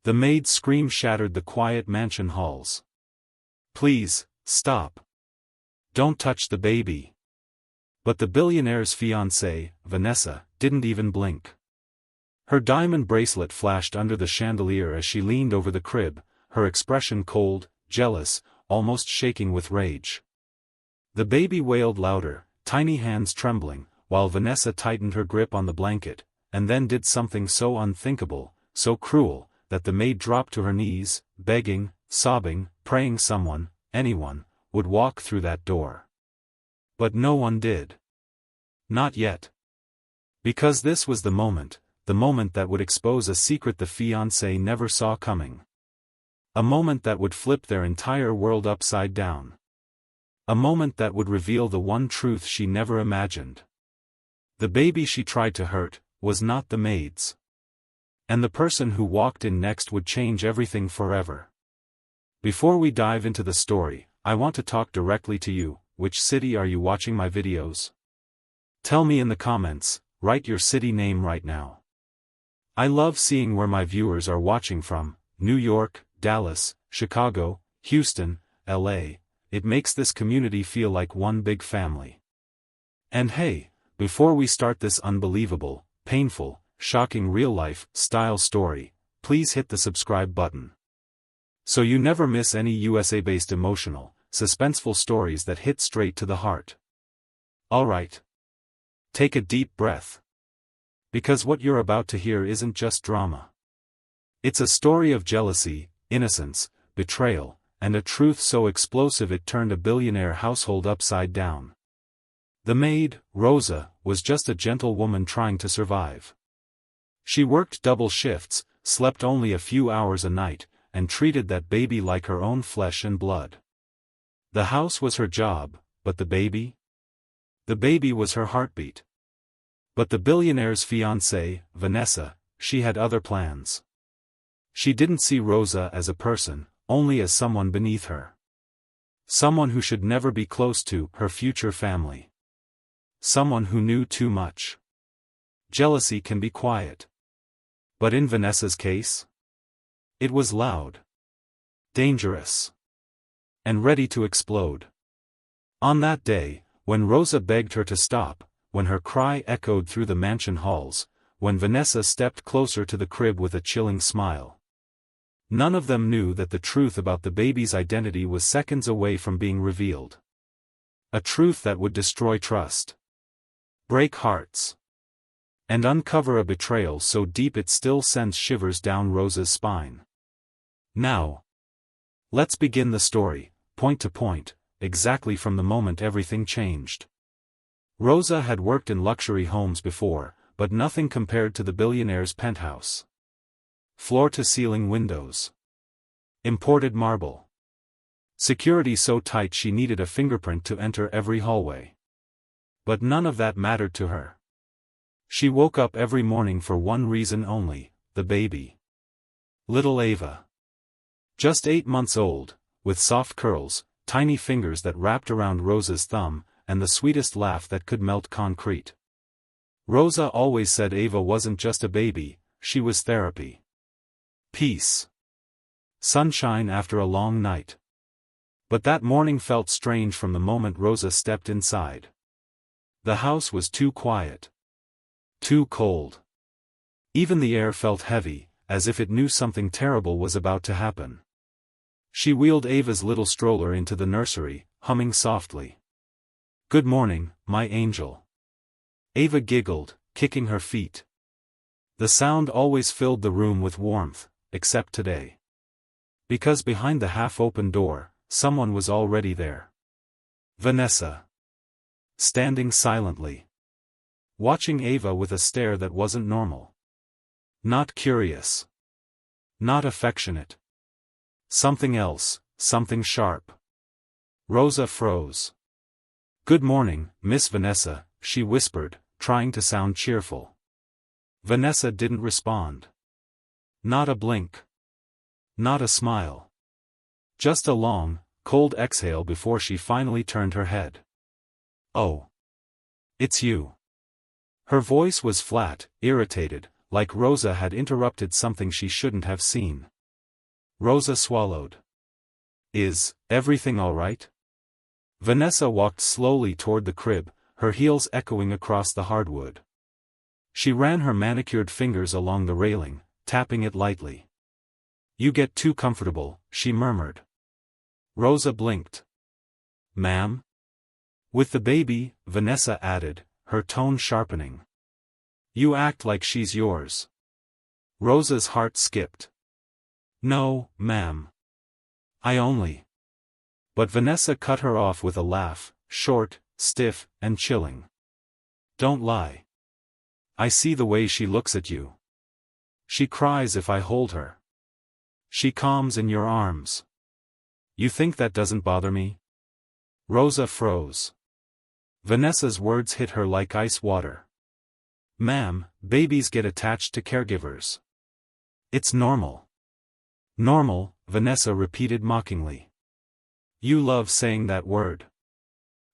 The maid's scream shattered the quiet mansion halls. "Please, stop. Don't touch the baby." But the billionaire's fiancée, Vanessa, didn't even blink. Her diamond bracelet flashed under the chandelier as she leaned over the crib, her expression cold, jealous, almost shaking with rage. The baby wailed louder, tiny hands trembling, while Vanessa tightened her grip on the blanket, and then did something so unthinkable, so cruel, that the maid dropped to her knees, begging, sobbing, praying someone, anyone, would walk through that door. But no one did. Not yet. Because this was the moment that would expose a secret the fiancé never saw coming. A moment that would flip their entire world upside down. A moment that would reveal the one truth she never imagined. The baby she tried to hurt was not the maid's. And the person who walked in next would change everything forever. Before we dive into the story, I want to talk directly to you. Which city are you watching my videos? Tell me in the comments, write your city name right now. I love seeing where my viewers are watching from: New York, Dallas, Chicago, Houston, LA. It makes this community feel like one big family. And hey, before we start this unbelievable, painful, shocking real-life style story, please hit the subscribe button, so you never miss any USA-based emotional, suspenseful stories that hit straight to the heart. Alright. Take a deep breath. Because what you're about to hear isn't just drama. It's a story of jealousy, innocence, betrayal, and a truth so explosive it turned a billionaire household upside down. The maid, Rosa, was just a gentle woman trying to survive. She worked double shifts, slept only a few hours a night, and treated that baby like her own flesh and blood. The house was her job, but the baby? The baby was her heartbeat. But the billionaire's fiancée, Vanessa, she had other plans. She didn't see Rosa as a person, only as someone beneath her. Someone who should never be close to her future family. Someone who knew too much. Jealousy can be quiet. But in Vanessa's case? It was loud. Dangerous. And ready to explode. On that day, when Rosa begged her to stop, when her cry echoed through the mansion halls, when Vanessa stepped closer to the crib with a chilling smile. None of them knew that the truth about the baby's identity was seconds away from being revealed. A truth that would destroy trust. Break hearts. And uncover a betrayal so deep it still sends shivers down Rosa's spine. Now, let's begin the story, point to point, exactly from the moment everything changed. Rosa had worked in luxury homes before, but nothing compared to the billionaire's penthouse. Floor-to-ceiling windows. Imported marble. Security so tight she needed a fingerprint to enter every hallway. But none of that mattered to her. She woke up every morning for one reason only: the baby. Little Ava. Just 8 months old, with soft curls, tiny fingers that wrapped around Rosa's thumb, and the sweetest laugh that could melt concrete. Rosa always said Ava wasn't just a baby, she was therapy. Peace. Sunshine after a long night. But that morning felt strange from the moment Rosa stepped inside. The house was too quiet. Too cold. Even the air felt heavy, as if it knew something terrible was about to happen. She wheeled Ava's little stroller into the nursery, humming softly. "Good morning, my angel." Ava giggled, kicking her feet. The sound always filled the room with warmth, except today. Because behind the half-open door, someone was already there. Vanessa. Standing silently. Watching Ava with a stare that wasn't normal. Not curious. Not affectionate. Something else, something sharp. Rosa froze. "Good morning, Miss Vanessa," she whispered, trying to sound cheerful. Vanessa didn't respond. Not a blink. Not a smile. Just a long, cold exhale before she finally turned her head. "Oh. It's you." Her voice was flat, irritated, like Rosa had interrupted something she shouldn't have seen. Rosa swallowed. Is everything all right? Vanessa walked slowly toward the crib, her heels echoing across the hardwood. She ran her manicured fingers along the railing, tapping it lightly. You get too comfortable, she murmured. Rosa blinked. Ma'am? With the baby, Vanessa added, her tone sharpening. You act like she's yours. Rosa's heart skipped. No, ma'am. I only. But Vanessa cut her off with a laugh, short, stiff, and chilling. Don't lie. I see the way she looks at you. She cries if I hold her. She calms in your arms. You think that doesn't bother me? Rosa froze. Vanessa's words hit her like ice water. Ma'am, babies get attached to caregivers. It's normal. Normal, Vanessa repeated mockingly. You love saying that word.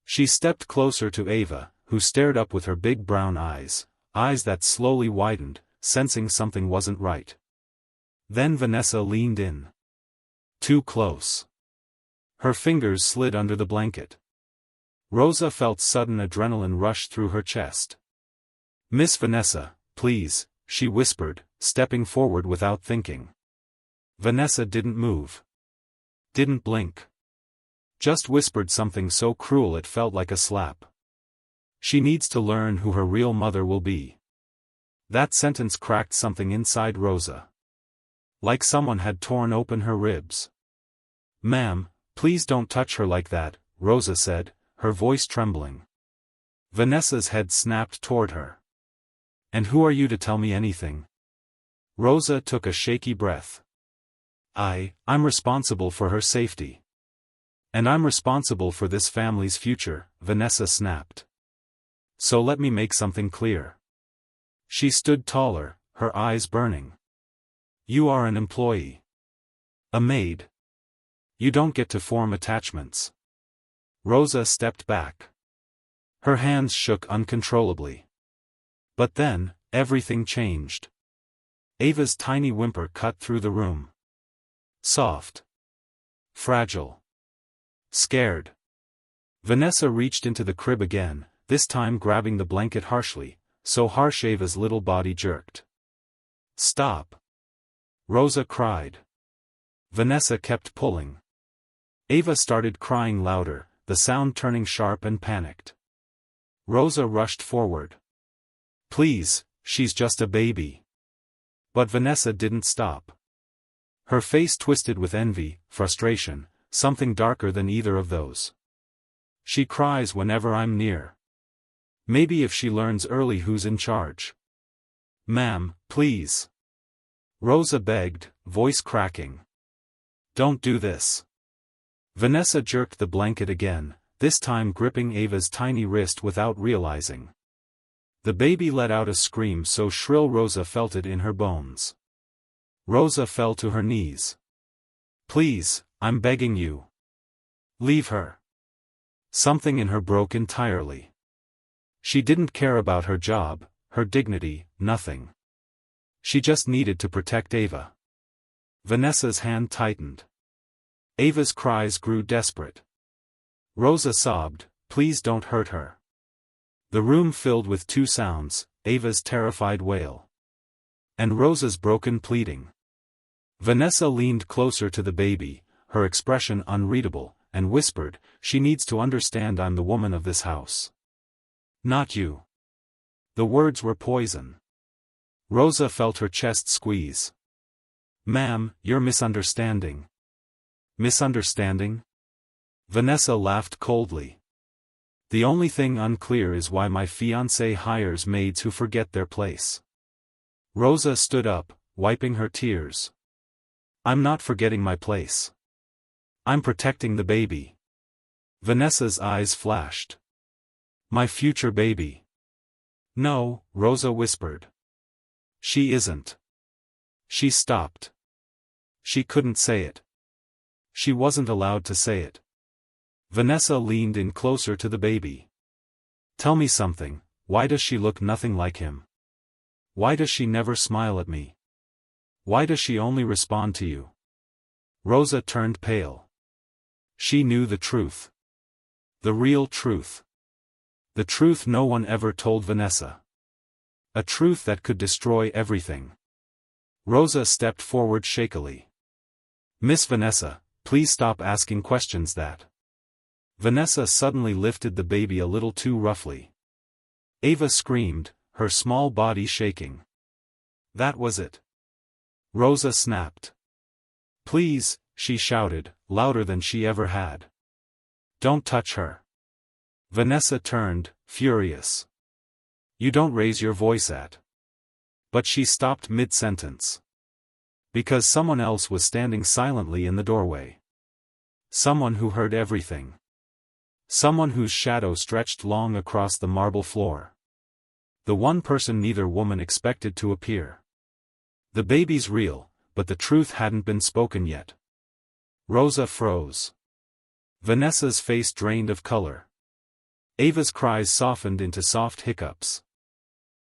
She stepped closer to Ava, who stared up with her big brown eyes, eyes that slowly widened, sensing something wasn't right. Then Vanessa leaned in. Too close. Her fingers slid under the blanket. Rosa felt sudden adrenaline rush through her chest. Miss Vanessa, please, she whispered, stepping forward without thinking. Vanessa didn't move. Didn't blink. Just whispered something so cruel it felt like a slap. She needs to learn who her real mother will be. That sentence cracked something inside Rosa. Like someone had torn open her ribs. Ma'am, please don't touch her like that, Rosa said, her voice trembling. Vanessa's head snapped toward her. And who are you to tell me anything? Rosa took a shaky breath. I'm responsible for her safety. And I'm responsible for this family's future, Vanessa snapped. So let me make something clear. She stood taller, her eyes burning. You are an employee. A maid. You don't get to form attachments. Rosa stepped back. Her hands shook uncontrollably. But then, everything changed. Ava's tiny whimper cut through the room. Soft. Fragile. Scared. Vanessa reached into the crib again, this time grabbing the blanket harshly, so harsh Ava's little body jerked. Stop. Rosa cried. Vanessa kept pulling. Ava started crying louder, the sound turning sharp and panicked. Rosa rushed forward. Please, she's just a baby. But Vanessa didn't stop. Her face twisted with envy, frustration, something darker than either of those. She cries whenever I'm near. Maybe if she learns early who's in charge. Ma'am, please. Rosa begged, voice cracking. Don't do this. Vanessa jerked the blanket again, this time gripping Ava's tiny wrist without realizing. The baby let out a scream so shrill Rosa felt it in her bones. Rosa fell to her knees. Please, I'm begging you. Leave her. Something in her broke entirely. She didn't care about her job, her dignity, nothing. She just needed to protect Ava. Vanessa's hand tightened. Ava's cries grew desperate. Rosa sobbed, please don't hurt her. The room filled with two sounds, Ava's terrified wail. And Rosa's broken pleading. Vanessa leaned closer to the baby, her expression unreadable, and whispered, she needs to understand I'm the woman of this house. Not you. The words were poison. Rosa felt her chest squeeze. Ma'am, you're misunderstanding. Misunderstanding? Vanessa laughed coldly. The only thing unclear is why my fiancé hires maids who forget their place. Rosa stood up, wiping her tears. I'm not forgetting my place. I'm protecting the baby. Vanessa's eyes flashed. My future baby. No, Rosa whispered. She isn't. She stopped. She couldn't say it. She wasn't allowed to say it. Vanessa leaned in closer to the baby. Tell me something, why does she look nothing like him? Why does she never smile at me? Why does she only respond to you? Rosa turned pale. She knew the truth. The real truth. The truth no one ever told Vanessa. A truth that could destroy everything. Rosa stepped forward shakily. Miss Vanessa, please stop asking questions that. Vanessa suddenly lifted the baby a little too roughly. Ava screamed, her small body shaking. That was it. Rosa snapped. Please, she shouted, louder than she ever had. Don't touch her. Vanessa turned, furious. You don't raise your voice at. But she stopped mid-sentence. Because someone else was standing silently in the doorway. Someone who heard everything. Someone whose shadow stretched long across the marble floor. The one person neither woman expected to appear. The baby's real, but the truth hadn't been spoken yet. Rosa froze. Vanessa's face drained of color. Ava's cries softened into soft hiccups.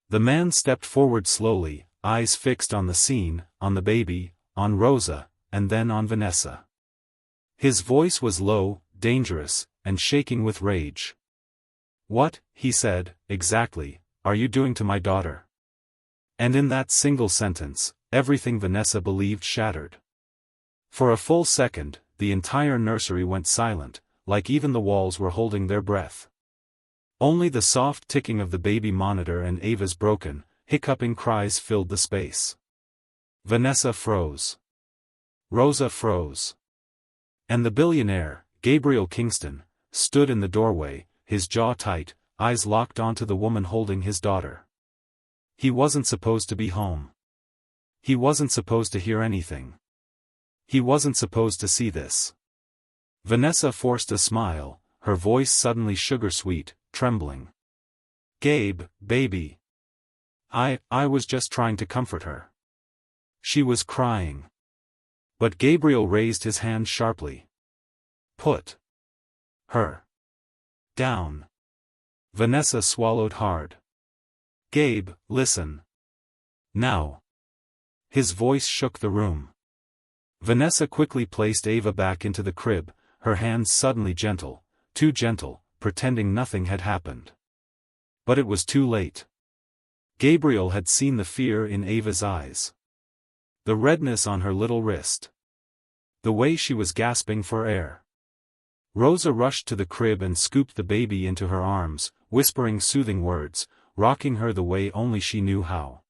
The man stepped forward slowly, eyes fixed on the scene, on the baby, on Rosa, and then on Vanessa. His voice was low, dangerous, and shaking with rage. What, he said, exactly, are you doing to my daughter? And in that single sentence, everything Vanessa believed shattered. For a full second, the entire nursery went silent, like even the walls were holding their breath. Only the soft ticking of the baby monitor and Ava's broken, hiccuping cries filled the space. Vanessa froze. Rosa froze. And the billionaire, Gabriel Kingston, stood in the doorway, his jaw tight, eyes locked onto the woman holding his daughter. He wasn't supposed to be home. He wasn't supposed to hear anything. He wasn't supposed to see this. Vanessa forced a smile, her voice suddenly sugar-sweet, trembling. Gabe, baby. I was just trying to comfort her. She was crying. But Gabriel raised his hand sharply. Put her down. Vanessa swallowed hard. Gabe, listen. Now. His voice shook the room. Vanessa quickly placed Ava back into the crib, her hands suddenly gentle, too gentle, pretending nothing had happened. But it was too late. Gabriel had seen the fear in Ava's eyes. The redness on her little wrist. The way she was gasping for air. Rosa rushed to the crib and scooped the baby into her arms, whispering soothing words, rocking her the way only she knew how.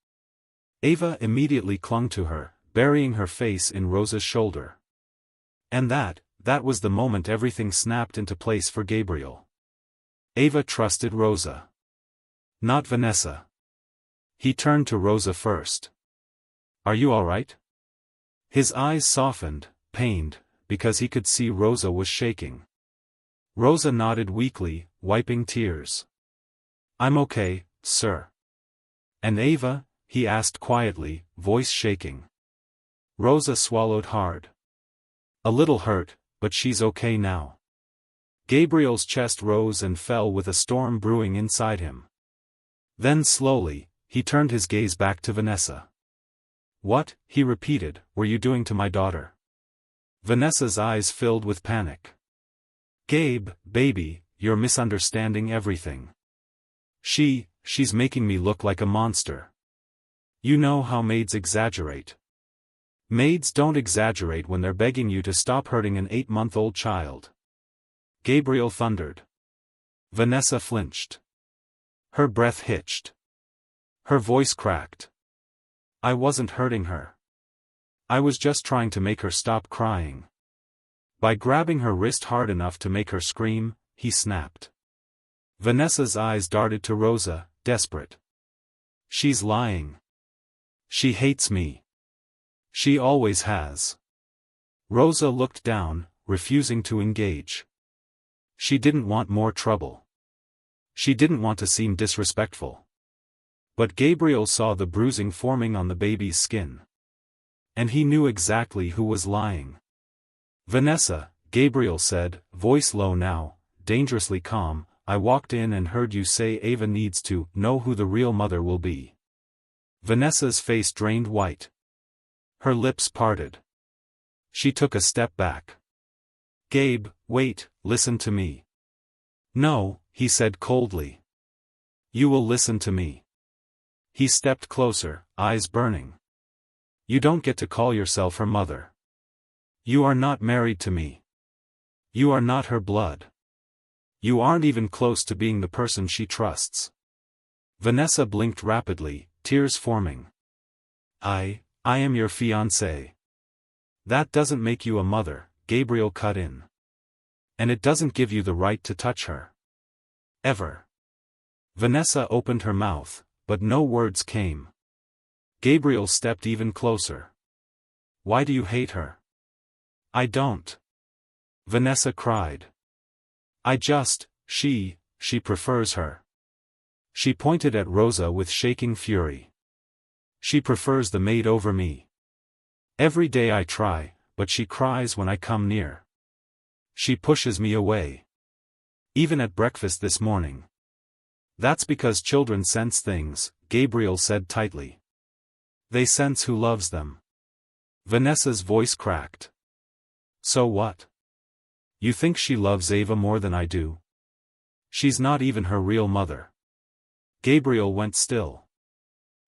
Ava immediately clung to her, burying her face in Rosa's shoulder. And that was the moment everything snapped into place for Gabriel. Ava trusted Rosa. Not Vanessa. He turned to Rosa first. Are you all right? His eyes softened, pained, because he could see Rosa was shaking. Rosa nodded weakly, wiping tears. I'm okay, sir. And Ava? He asked quietly, voice shaking. Rosa swallowed hard. A little hurt, but she's okay now. Gabriel's chest rose and fell with a storm brewing inside him. Then slowly, he turned his gaze back to Vanessa. What, he repeated, were you doing to my daughter? Vanessa's eyes filled with panic. Gabe, baby, you're misunderstanding everything. She's making me look like a monster. You know how maids exaggerate. Maids don't exaggerate when they're begging you to stop hurting an 8-month-old child. Gabriel thundered. Vanessa flinched. Her breath hitched. Her voice cracked. I wasn't hurting her. I was just trying to make her stop crying. By grabbing her wrist hard enough to make her scream, he snapped. Vanessa's eyes darted to Rosa, desperate. She's lying. She hates me. She always has. Rosa looked down, refusing to engage. She didn't want more trouble. She didn't want to seem disrespectful. But Gabriel saw the bruising forming on the baby's skin. And he knew exactly who was lying. Vanessa, Gabriel said, voice low now, dangerously calm, I walked in and heard you say Ava needs to know who the real mother will be. Vanessa's face drained white. Her lips parted. She took a step back. Gabe, wait, listen to me. No, he said coldly. You will listen to me. He stepped closer, eyes burning. You don't get to call yourself her mother. You are not married to me. You are not her blood. You aren't even close to being the person she trusts. Vanessa blinked rapidly, tears forming. I am your fiancée. That doesn't make you a mother, Gabriel cut in. And it doesn't give you the right to touch her. Ever. Vanessa opened her mouth, but no words came. Gabriel stepped even closer. Why do you hate her? I don't. Vanessa cried. She prefers her. She pointed at Rosa with shaking fury. She prefers the maid over me. Every day I try, but she cries when I come near. She pushes me away. Even at breakfast this morning. That's because children sense things, Gabriel said tightly. They sense who loves them. Vanessa's voice cracked. So what? You think she loves Ava more than I do? She's not even her real mother. Gabriel went still.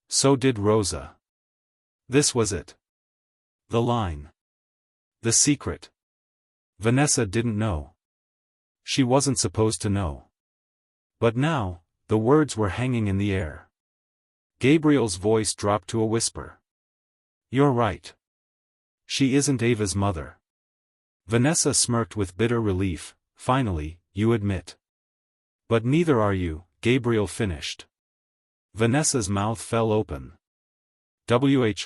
So did Rosa. This was it. The line. The secret. Vanessa didn't know. She wasn't supposed to know. But now, the words were hanging in the air. Gabriel's voice dropped to a whisper. You're right. She isn't Ava's mother. Vanessa smirked with bitter relief. Finally, you admit. But neither are you, Gabriel finished. Vanessa's mouth fell open.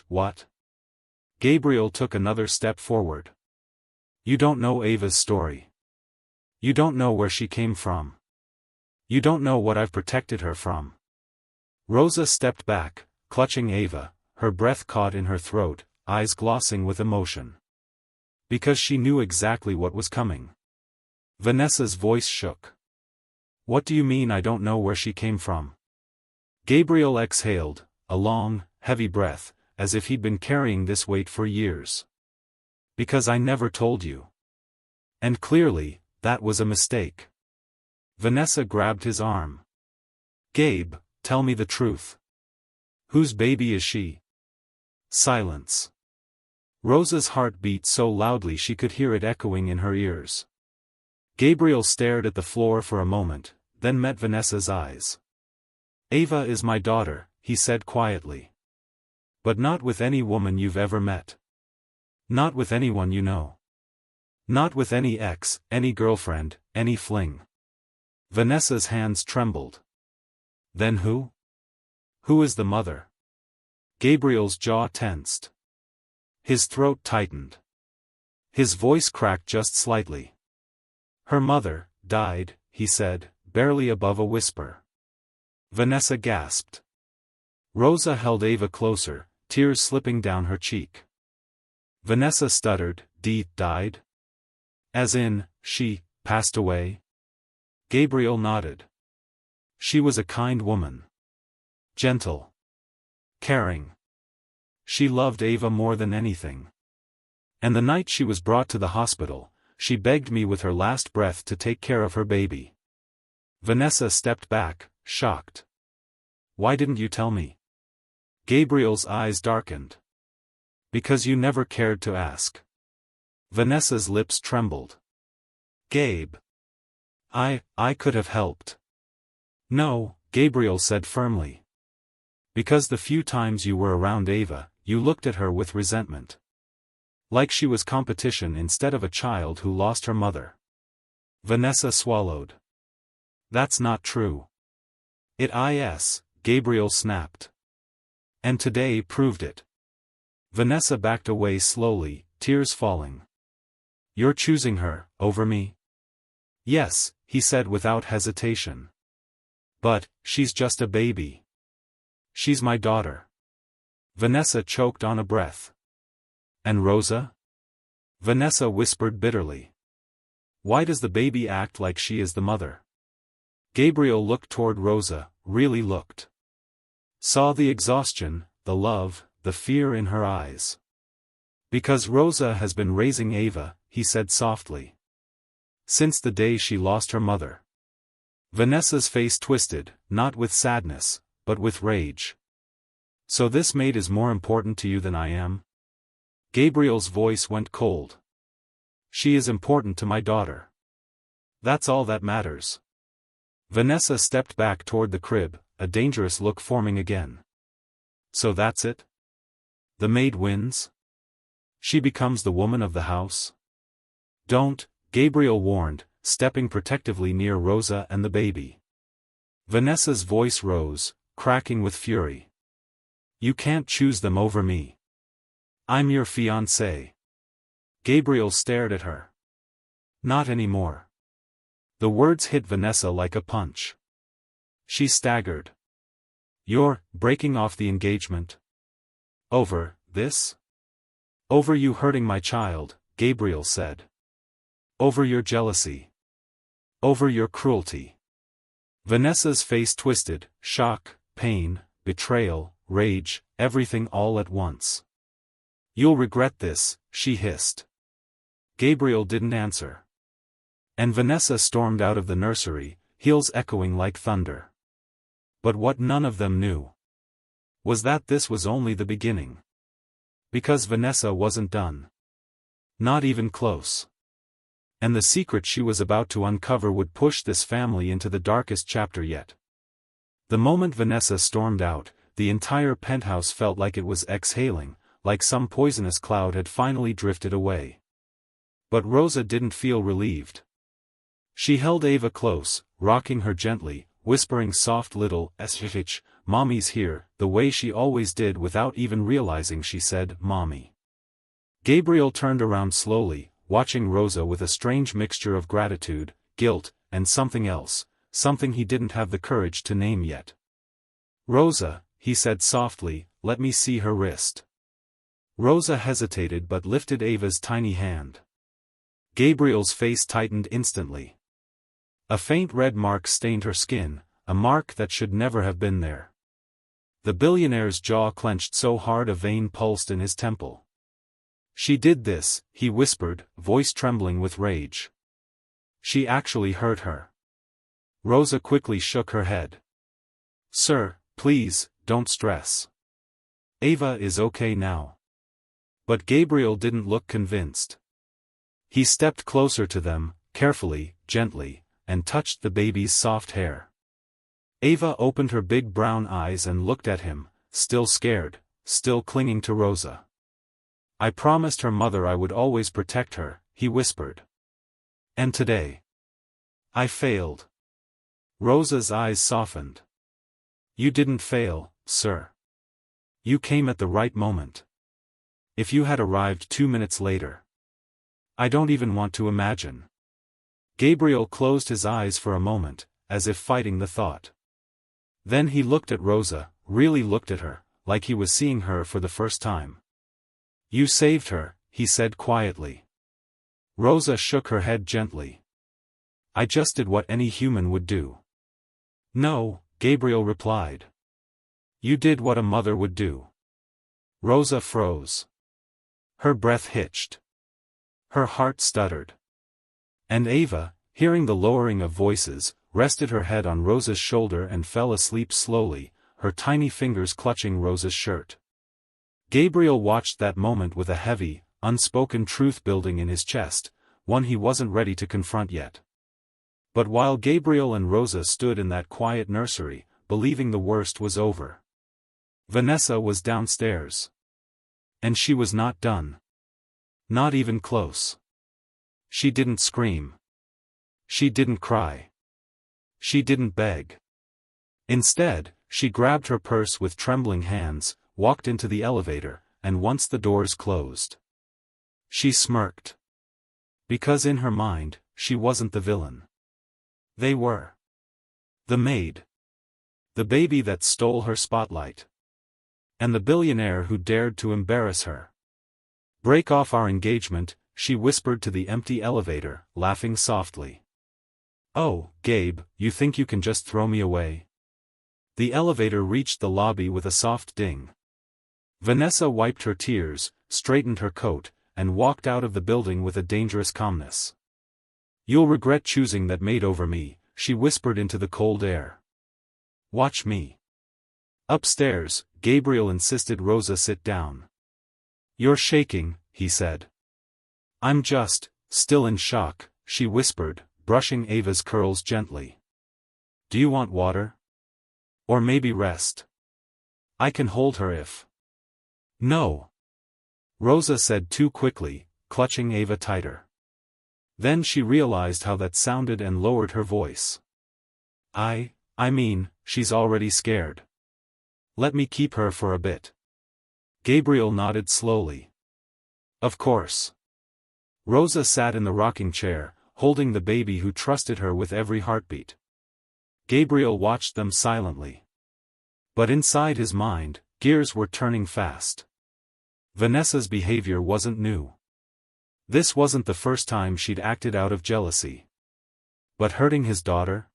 What? Gabriel took another step forward. You don't know Ava's story. You don't know where she came from. You don't know what I've protected her from. Rosa stepped back, clutching Ava, her breath caught in her throat, eyes glossing with emotion. Because she knew exactly what was coming. Vanessa's voice shook. What do you mean I don't know where she came from? Gabriel exhaled, a long, heavy breath, as if he'd been carrying this weight for years. Because I never told you. And clearly, that was a mistake. Vanessa grabbed his arm. Gabe, tell me the truth. Whose baby is she? Silence. Rosa's heart beat so loudly she could hear it echoing in her ears. Gabriel stared at the floor for a moment, then met Vanessa's eyes. Ava is my daughter, he said quietly. But not with any woman you've ever met. Not with anyone you know. Not with any ex, any girlfriend, any fling. Vanessa's hands trembled. Then who? Who is the mother? Gabriel's jaw tensed. His throat tightened. His voice cracked just slightly. Her mother died, he said, barely above a whisper. Vanessa gasped. Rosa held Ava closer, tears slipping down her cheek. Vanessa stuttered, died? As in, she passed away? Gabriel nodded. She was a kind woman. Gentle. Caring. She loved Ava more than anything. And the night she was brought to the hospital, she begged me with her last breath to take care of her baby. Vanessa stepped back, shocked. Why didn't you tell me? Gabriel's eyes darkened. Because you never cared to ask. Vanessa's lips trembled. Gabe. I could have helped. No, Gabriel said firmly. Because the few times you were around Ava, you looked at her with resentment. Like she was competition instead of a child who lost her mother. Vanessa swallowed. That's not true. It is, Gabriel snapped. And today proved it. Vanessa backed away slowly, tears falling. You're choosing her, over me? Yes, he said without hesitation. But, she's just a baby. She's my daughter. Vanessa choked on a breath. And Rosa? Vanessa whispered bitterly. Why does the baby act like she is the mother? Gabriel looked toward Rosa, really looked. Saw the exhaustion, the love, the fear in her eyes. Because Rosa has been raising Ava, he said softly. Since the day she lost her mother. Vanessa's face twisted, not with sadness, but with rage. So this maid is more important to you than I am? Gabriel's voice went cold. She is important to my daughter. That's all that matters. Vanessa stepped back toward the crib, a dangerous look forming again. So that's it? The maid wins? She becomes the woman of the house? Don't, Gabriel warned, stepping protectively near Rosa and the baby. Vanessa's voice rose, cracking with fury. You can't choose them over me. I'm your fiancé. Gabriel stared at her. Not anymore. The words hit Vanessa like a punch. She staggered. You're breaking off the engagement? Over this? Over you hurting my child, Gabriel said. Over your jealousy. Over your cruelty. Vanessa's face twisted, shock, pain, betrayal, rage, everything all at once. You'll regret this, she hissed. Gabriel didn't answer. And Vanessa stormed out of the nursery, heels echoing like thunder. But what none of them knew was that this was only the beginning. Because Vanessa wasn't done. Not even close. And the secret she was about to uncover would push this family into the darkest chapter yet. The moment Vanessa stormed out, the entire penthouse felt like it was exhaling, like some poisonous cloud had finally drifted away. But Rosa didn't feel relieved. She held Ava close, rocking her gently, whispering soft little "shh, Mommy's here," the way she always did without even realizing she said "Mommy." Gabriel turned around slowly, watching Rosa with a strange mixture of gratitude, guilt, and something else, something he didn't have the courage to name yet. Rosa, he said softly, let me see her wrist. Rosa hesitated but lifted Ava's tiny hand. Gabriel's face tightened instantly. A faint red mark stained her skin, a mark that should never have been there. The billionaire's jaw clenched so hard a vein pulsed in his temple. She did this, he whispered, voice trembling with rage. She actually hurt her. Rosa quickly shook her head. Sir, please, don't stress. Ava is okay now. But Gabriel didn't look convinced. He stepped closer to them, carefully, gently, and touched the baby's soft hair. Ava opened her big brown eyes and looked at him, still scared, still clinging to Rosa. I promised her mother I would always protect her, he whispered. And today? I failed. Rosa's eyes softened. You didn't fail, sir. You came at the right moment. If you had arrived 2 minutes later. I don't even want to imagine. Gabriel closed his eyes for a moment, as if fighting the thought. Then he looked at Rosa, really looked at her, like he was seeing her for the first time. You saved her, he said quietly. Rosa shook her head gently. I just did what any human would do. No, Gabriel replied. You did what a mother would do. Rosa froze. Her breath hitched. Her heart stuttered. And Ava, hearing the lowering of voices, rested her head on Rosa's shoulder and fell asleep slowly, her tiny fingers clutching Rosa's shirt. Gabriel watched that moment with a heavy, unspoken truth building in his chest, one he wasn't ready to confront yet. But while Gabriel and Rosa stood in that quiet nursery, believing the worst was over, Vanessa was downstairs. And she was not done. Not even close. She didn't scream. She didn't cry. She didn't beg. Instead, she grabbed her purse with trembling hands, walked into the elevator, and once the doors closed, she smirked. Because in her mind, she wasn't the villain. They were. The maid. The baby that stole her spotlight. And the billionaire who dared to embarrass her. Break off our engagement, she whispered to the empty elevator, laughing softly. Oh, Gabe, you think you can just throw me away? The elevator reached the lobby with a soft ding. Vanessa wiped her tears, straightened her coat, and walked out of the building with a dangerous calmness. "You'll regret choosing that maid over me," she whispered into the cold air. "Watch me." Upstairs, Gabriel insisted Rosa sit down. "You're shaking," he said. "I'm just, still in shock," she whispered, brushing Ava's curls gently. "Do you want water? Or maybe rest? I can hold her if—" "No," Rosa said too quickly, clutching Ava tighter. Then she realized how that sounded and lowered her voice. I mean, she's already scared. Let me keep her for a bit." Gabriel nodded slowly. "Of course." Rosa sat in the rocking chair, holding the baby who trusted her with every heartbeat. Gabriel watched them silently. But inside his mind, gears were turning fast. Vanessa's behavior wasn't new. This wasn't the first time she'd acted out of jealousy. But hurting his daughter?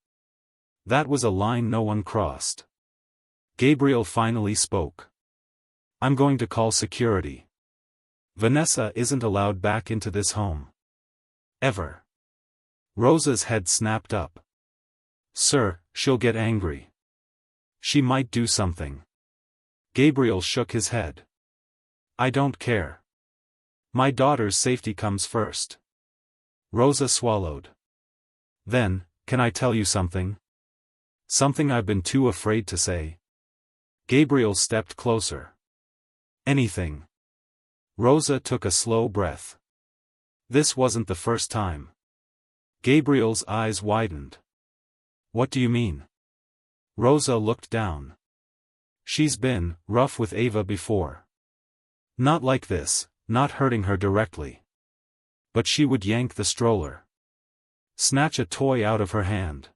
That was a line no one crossed. Gabriel finally spoke. "I'm going to call security. Vanessa isn't allowed back into this home. Ever." Rosa's head snapped up. "Sir, she'll get angry. She might do something." Gabriel shook his head. "I don't care. My daughter's safety comes first." Rosa swallowed. "Then, can I tell you something? Something I've been too afraid to say?" Gabriel stepped closer. "Anything." Rosa took a slow breath. This wasn't the first time. Gabriel's eyes widened. "What do you mean?" Rosa looked down. "She's been rough with Ava before. Not like this, not hurting her directly. But she would yank the stroller. Snatch a toy out of her hand.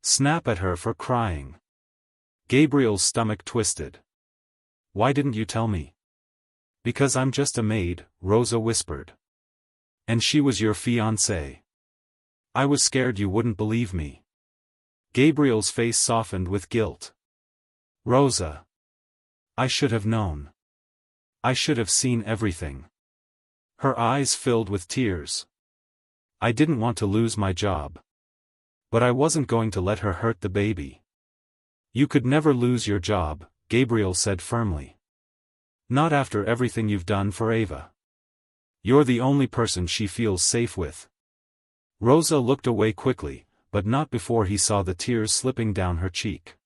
Snap at her for crying." Gabriel's stomach twisted. "Why didn't you tell me?" "Because I'm just a maid," Rosa whispered. "And she was your fiancée. I was scared you wouldn't believe me." Gabriel's face softened with guilt. "Rosa. I should have known. I should have seen everything." Her eyes filled with tears. "I didn't want to lose my job. But I wasn't going to let her hurt the baby." "You could never lose your job," Gabriel said firmly. "Not after everything you've done for Ava. You're the only person she feels safe with." Rosa looked away quickly, but not before he saw the tears slipping down her cheek.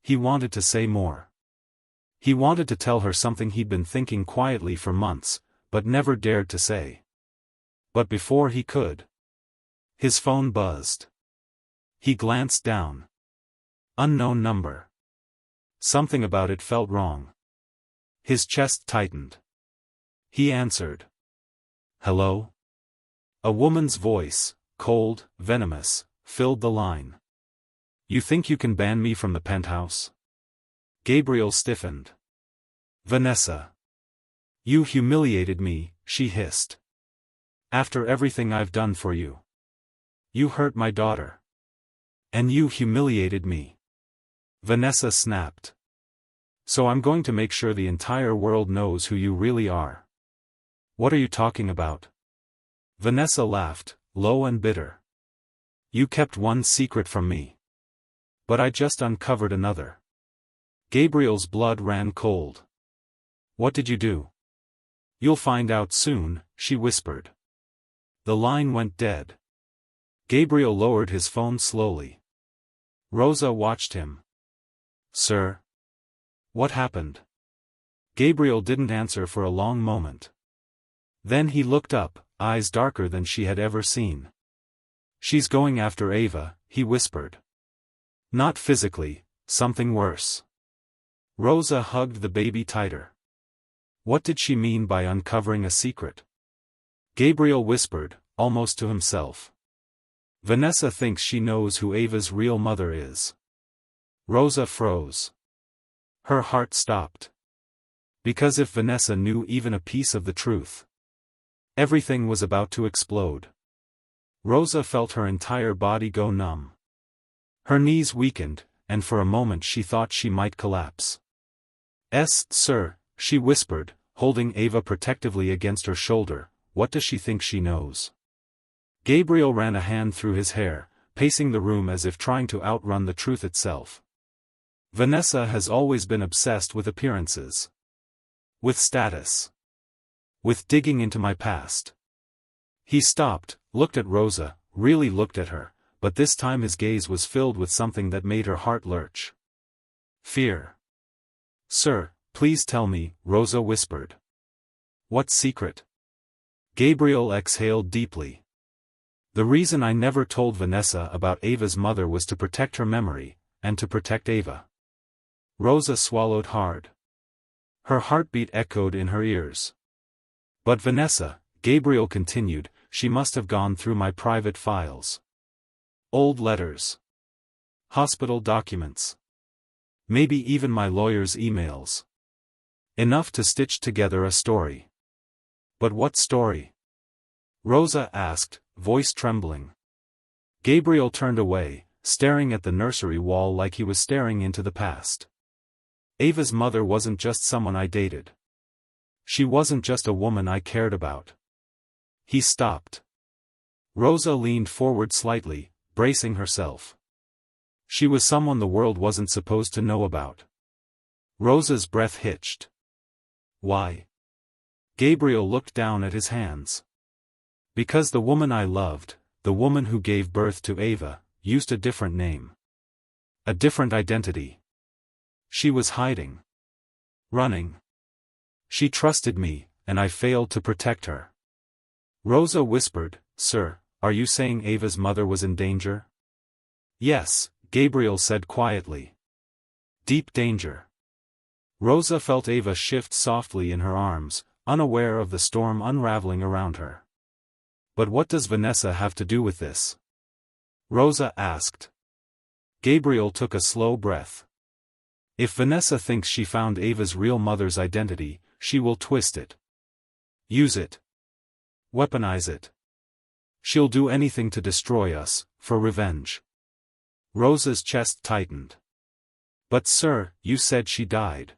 He wanted to say more. He wanted to tell her something he'd been thinking quietly for months, but never dared to say. But before he could, his phone buzzed. He glanced down. Unknown number. Something about it felt wrong. His chest tightened. He answered. "Hello?" A woman's voice, cold, venomous, filled the line. "You think you can ban me from the penthouse?" Gabriel stiffened. "Vanessa. You humiliated me," she hissed. "After everything I've done for you. You hurt my daughter. And you humiliated me." Vanessa snapped. "So I'm going to make sure the entire world knows who you really are." "What are you talking about?" Vanessa laughed, low and bitter. "You kept one secret from me. But I just uncovered another." Gabriel's blood ran cold. "What did you do?" "You'll find out soon," she whispered. The line went dead. Gabriel lowered his phone slowly. Rosa watched him. "Sir? What happened?" Gabriel didn't answer for a long moment. Then he looked up, eyes darker than she had ever seen. "She's going after Ava," he whispered. "Not physically, something worse." Rosa hugged the baby tighter. What did she mean by uncovering a secret? Gabriel whispered, almost to himself. "Vanessa thinks she knows who Ava's real mother is." Rosa froze. Her heart stopped. Because if Vanessa knew even a piece of the truth, everything was about to explode. Rosa felt her entire body go numb. Her knees weakened, and for a moment she thought she might collapse. "Sir," she whispered, holding Ava protectively against her shoulder, what does she think she knows? Gabriel ran a hand through his hair, pacing the room as if trying to outrun the truth itself. Vanessa has always been obsessed with appearances. With status. With digging into my past. He stopped, looked at Rosa, really looked at her, but this time his gaze was filled with something that made her heart lurch. Fear. Sir, please tell me, Rosa whispered. What secret? Gabriel exhaled deeply. The reason I never told Vanessa about Ava's mother was to protect her memory, and to protect Ava. Rosa swallowed hard. Her heartbeat echoed in her ears. But Vanessa, Gabriel continued, she must have gone through my private files. Old letters. Hospital documents. Maybe even my lawyer's emails. Enough to stitch together a story. But what story? Rosa asked, voice trembling. Gabriel turned away, staring at the nursery wall like he was staring into the past. Ava's mother wasn't just someone I dated. She wasn't just a woman I cared about. He stopped. Rosa leaned forward slightly, bracing herself. She was someone the world wasn't supposed to know about. Rosa's breath hitched. Why? Gabriel looked down at his hands. Because the woman I loved, the woman who gave birth to Ava, used a different name. A different identity. She was hiding. Running. She trusted me, and I failed to protect her. Rosa whispered, Sir, are you saying Ava's mother was in danger? Yes, Gabriel said quietly. Deep danger. Rosa felt Ava shift softly in her arms, unaware of the storm unraveling around her. But what does Vanessa have to do with this? Rosa asked. Gabriel took a slow breath. If Vanessa thinks she found Ava's real mother's identity, she will twist it. Use it. Weaponize it. She'll do anything to destroy us, for revenge. Rosa's chest tightened. But sir, you said she died.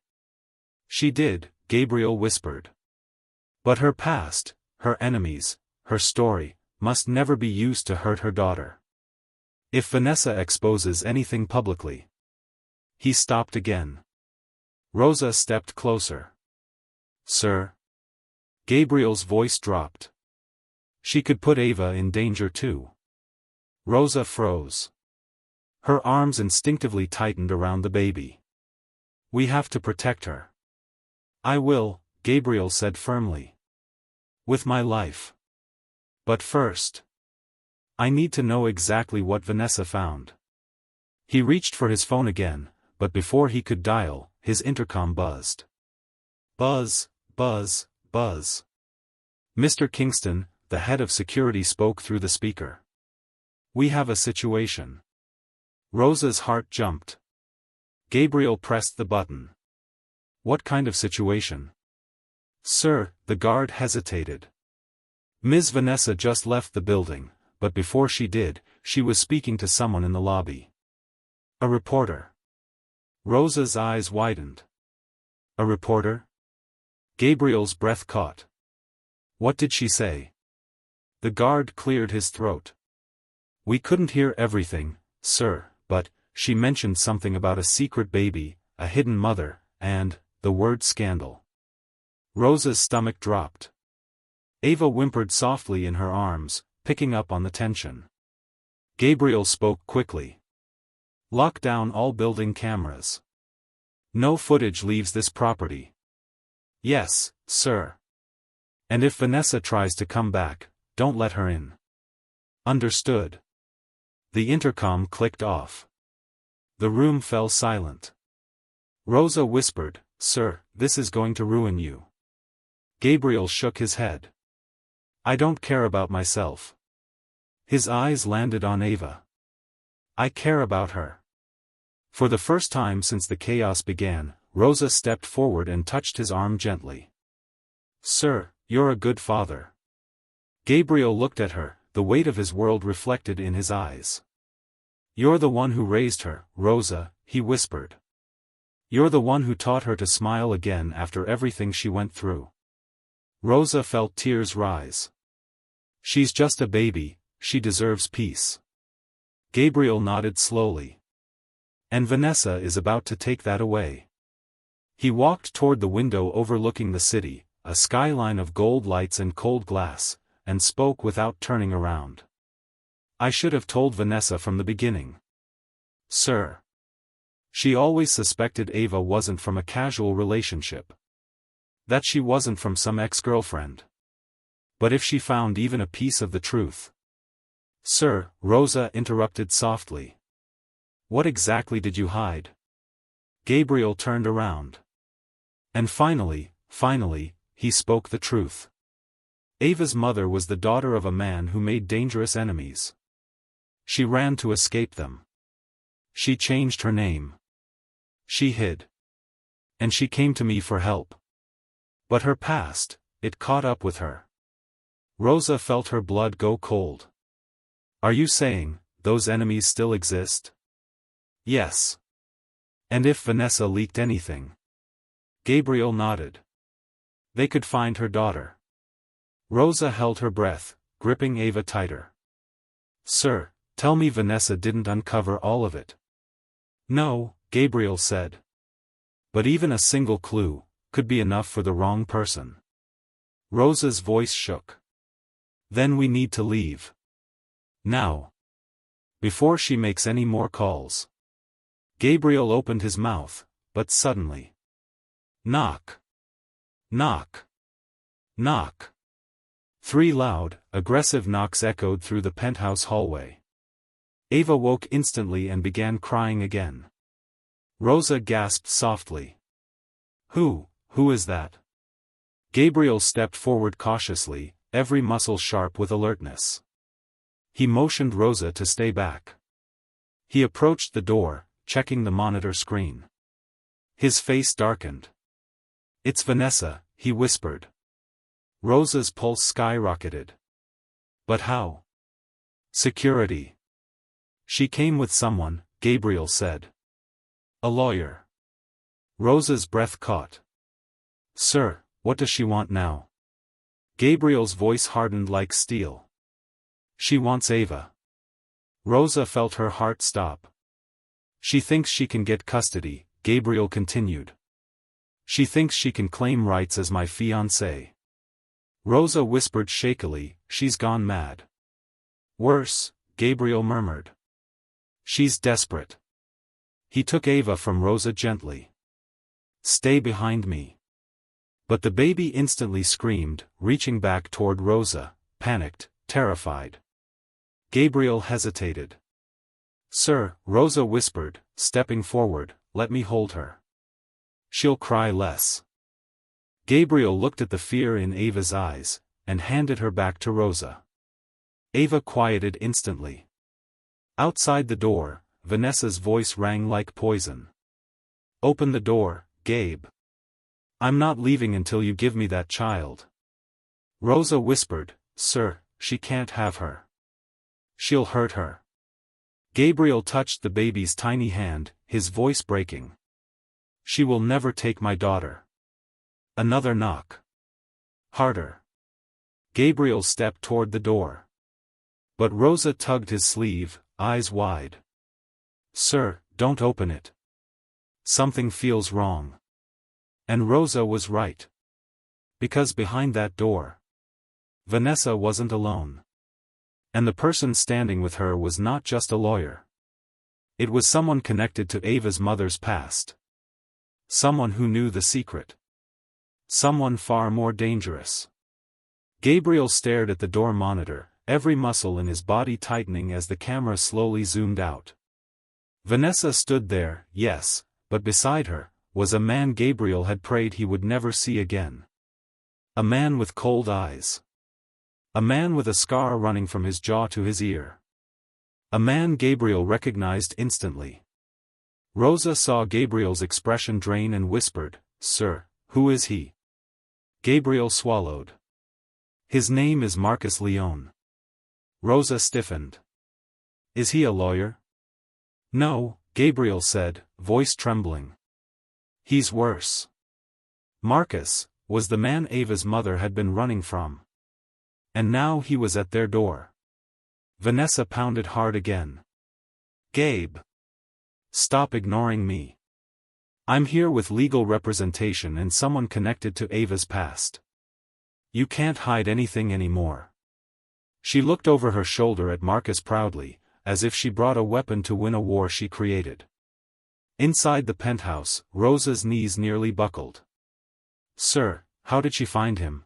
She did, Gabriel whispered. But her past, her enemies, her story, must never be used to hurt her daughter. If Vanessa exposes anything publicly. He stopped again. Rosa stepped closer. Sir? Gabriel's voice dropped. She could put Ava in danger too. Rosa froze. Her arms instinctively tightened around the baby. We have to protect her. I will, Gabriel said firmly. With my life. But first. I need to know exactly what Vanessa found. He reached for his phone again, but before he could dial, his intercom buzzed. Buzz, buzz, buzz. Mr. Kingston, the head of security, spoke through the speaker. We have a situation. Rosa's heart jumped. Gabriel pressed the button. What kind of situation? Sir, the guard hesitated. Ms. Vanessa just left the building, but before she did, she was speaking to someone in the lobby. A reporter. Rosa's eyes widened. A reporter? Gabriel's breath caught. What did she say? The guard cleared his throat. We couldn't hear everything, sir, but she mentioned something about a secret baby, a hidden mother, and the word scandal. Rosa's stomach dropped. Ava whimpered softly in her arms, picking up on the tension. Gabriel spoke quickly. Lock down all building cameras. No footage leaves this property. Yes, sir. And if Vanessa tries to come back, don't let her in. Understood. The intercom clicked off. The room fell silent. Rosa whispered, Sir, this is going to ruin you. Gabriel shook his head. I don't care about myself. His eyes landed on Ava. I care about her. For the first time since the chaos began, Rosa stepped forward and touched his arm gently. Sir, you're a good father. Gabriel looked at her, the weight of his world reflected in his eyes. You're the one who raised her, Rosa, he whispered. You're the one who taught her to smile again after everything she went through. Rosa felt tears rise. She's just a baby, she deserves peace. Gabriel nodded slowly. And Vanessa is about to take that away. He walked toward the window overlooking the city, a skyline of gold lights and cold glass, and spoke without turning around. I should have told Vanessa from the beginning. Sir. She always suspected Ava wasn't from a casual relationship. That she wasn't from some ex-girlfriend. But if she found even a piece of the truth. Sir, Rosa interrupted softly. What exactly did you hide? Gabriel turned around. And finally, he spoke the truth. Ava's mother was the daughter of a man who made dangerous enemies. She ran to escape them. She changed her name. She hid. And she came to me for help. But her past, it caught up with her. Rosa felt her blood go cold. Are you saying, those enemies still exist? Yes. And if Vanessa leaked anything? Gabriel nodded. They could find her daughter. Rosa held her breath, gripping Ava tighter. Sir, tell me Vanessa didn't uncover all of it. No, Gabriel said. But even a single clue could be enough for the wrong person. Rosa's voice shook. Then we need to leave. Now. Before she makes any more calls. Gabriel opened his mouth, but suddenly. Knock. Knock. Knock. 3 loud, aggressive knocks echoed through the penthouse hallway. Ava woke instantly and began crying again. Rosa gasped softly. Who is that? Gabriel stepped forward cautiously, every muscle sharp with alertness. He motioned Rosa to stay back. He approached the door, checking the monitor screen. His face darkened. It's Vanessa, he whispered. Rosa's pulse skyrocketed. But how? Security. She came with someone, Gabriel said. A lawyer. Rosa's breath caught. Sir, what does she want now? Gabriel's voice hardened like steel. She wants Ava. Rosa felt her heart stop. She thinks she can get custody, Gabriel continued. She thinks she can claim rights as my fiancée. Rosa whispered shakily, she's gone mad. Worse, Gabriel murmured. She's desperate. He took Ava from Rosa gently. Stay behind me. But the baby instantly screamed, reaching back toward Rosa, panicked, terrified. Gabriel hesitated. Sir, Rosa whispered, stepping forward, let me hold her. She'll cry less. Gabriel looked at the fear in Ava's eyes, and handed her back to Rosa. Ava quieted instantly. Outside the door, Vanessa's voice rang like poison. Open the door, Gabe. I'm not leaving until you give me that child. Rosa whispered, Sir, she can't have her. She'll hurt her. Gabriel touched the baby's tiny hand, his voice breaking. She will never take my daughter. Another knock. Harder. Gabriel stepped toward the door. But Rosa tugged his sleeve, eyes wide. Sir, don't open it. Something feels wrong. And Rosa was right. Because behind that door, Vanessa wasn't alone. And the person standing with her was not just a lawyer. It was someone connected to Ava's mother's past. Someone who knew the secret. Someone far more dangerous. Gabriel stared at the door monitor, every muscle in his body tightening as the camera slowly zoomed out. Vanessa stood there, yes, but beside her was a man Gabriel had prayed he would never see again. A man with cold eyes. A man with a scar running from his jaw to his ear. A man Gabriel recognized instantly. Rosa saw Gabriel's expression drain and whispered, Sir, who is he? Gabriel swallowed. His name is Marcus Leone. Rosa stiffened. Is he a lawyer? No, Gabriel said, voice trembling. He's worse. Marcus was the man Ava's mother had been running from. And now he was at their door. Vanessa pounded hard again. Gabe. Stop ignoring me. I'm here with legal representation and someone connected to Ava's past. You can't hide anything anymore. She looked over her shoulder at Marcus proudly, as if she brought a weapon to win a war she created. Inside the penthouse, Rosa's knees nearly buckled. Sir, how did she find him?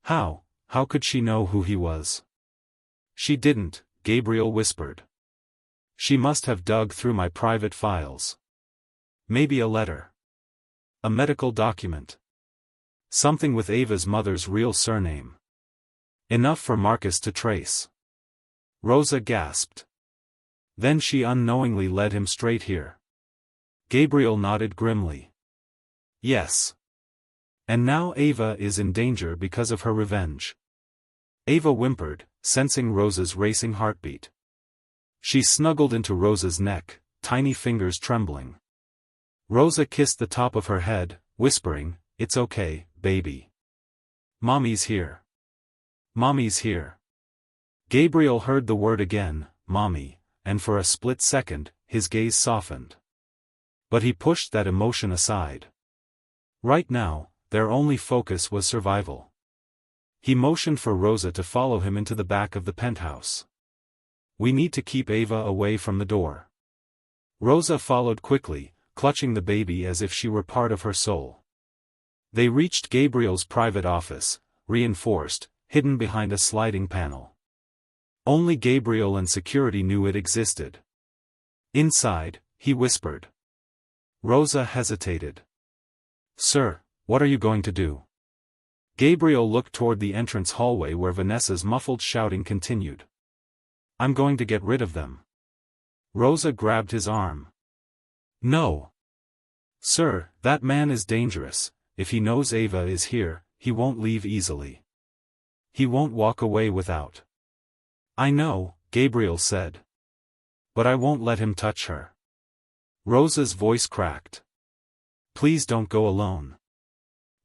How could she know who he was? She didn't, Gabriel whispered. She must have dug through my private files. Maybe a letter. A medical document. Something with Ava's mother's real surname. Enough for Marcus to trace. Rosa gasped. Then she unknowingly led him straight here. Gabriel nodded grimly. Yes. And now Ava is in danger because of her revenge. Ava whimpered, sensing Rosa's racing heartbeat. She snuggled into Rosa's neck, tiny fingers trembling. Rosa kissed the top of her head, whispering, "It's okay, baby. Mommy's here. Mommy's here." Gabriel heard the word again, mommy, and for a split second, his gaze softened. But he pushed that emotion aside. Right now, their only focus was survival. He motioned for Rosa to follow him into the back of the penthouse. We need to keep Ava away from the door. Rosa followed quickly, clutching the baby as if she were part of her soul. They reached Gabriel's private office, reinforced, hidden behind a sliding panel. Only Gabriel and security knew it existed. Inside, he whispered. Rosa hesitated. Sir, what are you going to do? Gabriel looked toward the entrance hallway where Vanessa's muffled shouting continued. I'm going to get rid of them. Rosa grabbed his arm. No. Sir, that man is dangerous. If he knows Ava is here, he won't leave easily. He won't walk away without. I know, Gabriel said. But I won't let him touch her. Rosa's voice cracked. Please don't go alone.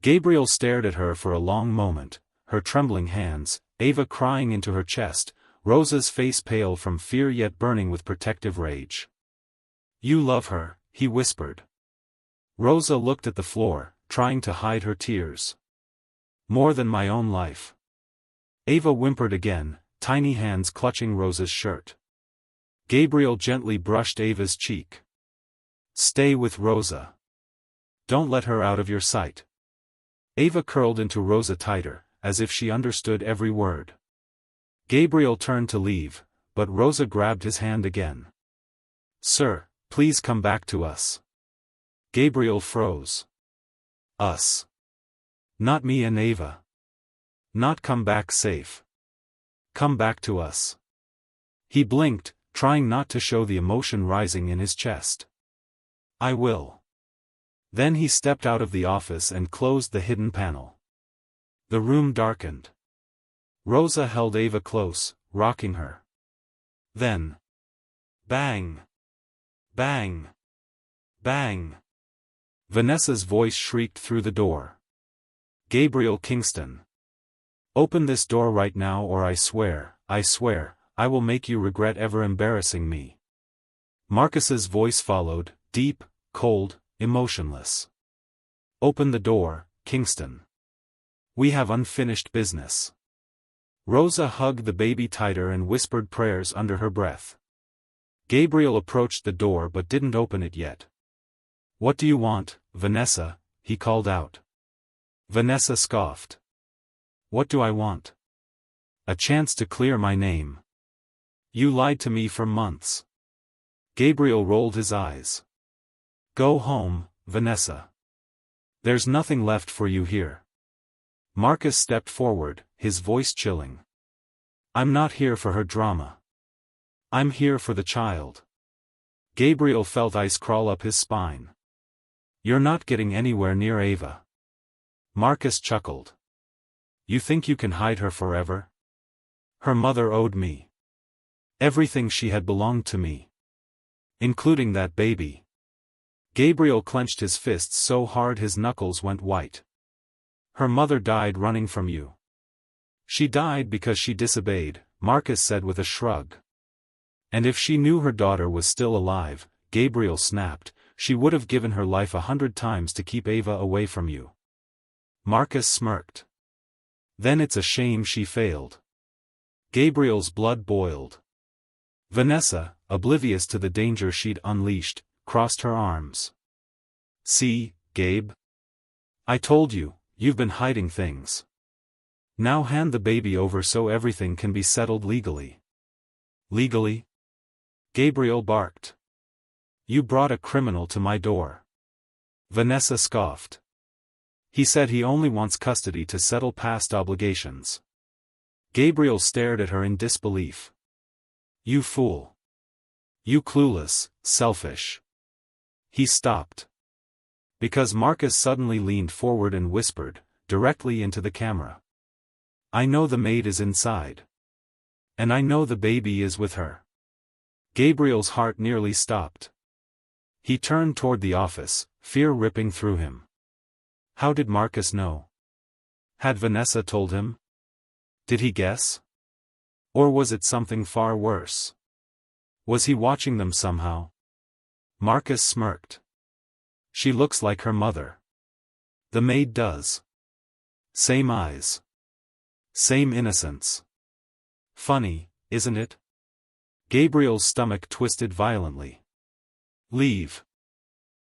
Gabriel stared at her for a long moment, her trembling hands, Ava crying into her chest, Rosa's face pale from fear yet burning with protective rage. You love her, he whispered. Rosa looked at the floor, trying to hide her tears. More than my own life. Ava whimpered again, tiny hands clutching Rosa's shirt. Gabriel gently brushed Ava's cheek. Stay with Rosa. Don't let her out of your sight. Ava curled into Rosa tighter, as if she understood every word. Gabriel turned to leave, but Rosa grabbed his hand again. Sir, please come back to us. Gabriel froze. Us. Not me and Ava. Not come back safe. Come back to us. He blinked, trying not to show the emotion rising in his chest. I will. Then he stepped out of the office and closed the hidden panel. The room darkened. Rosa held Ava close, rocking her. Then. Bang! Bang! Bang! Vanessa's voice shrieked through the door. Gabriel Kingston. Open this door right now or I swear, I will make you regret ever embarrassing me. Marcus's voice followed, deep, cold, emotionless. Open the door, Kingston. We have unfinished business. Rosa hugged the baby tighter and whispered prayers under her breath. Gabriel approached the door but didn't open it yet. What do you want, Vanessa? He called out. Vanessa scoffed. What do I want? A chance to clear my name. You lied to me for months. Gabriel rolled his eyes. Go home, Vanessa. There's nothing left for you here. Marcus stepped forward, his voice chilling. I'm not here for her drama. I'm here for the child. Gabriel felt ice crawl up his spine. You're not getting anywhere near Ava. Marcus chuckled. You think you can hide her forever? Her mother owed me. Everything she had belonged to me. Including that baby. Gabriel clenched his fists so hard his knuckles went white. Her mother died running from you. She died because she disobeyed, Marcus said with a shrug. And if she knew her daughter was still alive, Gabriel snapped, she would have given her life 100 times to keep Ava away from you. Marcus smirked. Then it's a shame she failed. Gabriel's blood boiled. Vanessa, oblivious to the danger she'd unleashed, crossed her arms. See, Gabe? I told you, you've been hiding things. Now hand the baby over so everything can be settled legally. Legally? Gabriel barked. You brought a criminal to my door. Vanessa scoffed. He said he only wants custody to settle past obligations. Gabriel stared at her in disbelief. You fool. You clueless, selfish. He stopped. Because Marcus suddenly leaned forward and whispered, directly into the camera. I know the maid is inside. And I know the baby is with her. Gabriel's heart nearly stopped. He turned toward the office, fear ripping through him. How did Marcus know? Had Vanessa told him? Did he guess? Or was it something far worse? Was he watching them somehow? Marcus smirked. She looks like her mother. The maid does. Same eyes. Same innocence. Funny, isn't it? Gabriel's stomach twisted violently. Leave.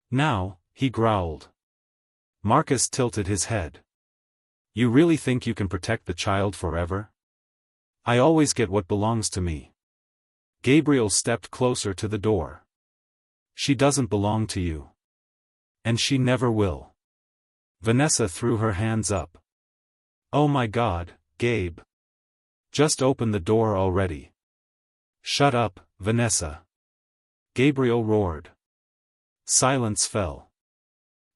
Now, he growled. Marcus tilted his head. You really think you can protect the child forever? I always get what belongs to me. Gabriel stepped closer to the door. She doesn't belong to you. And she never will. Vanessa threw her hands up. Oh my God, Gabe. Just open the door already. Shut up, Vanessa. Gabriel roared. Silence fell.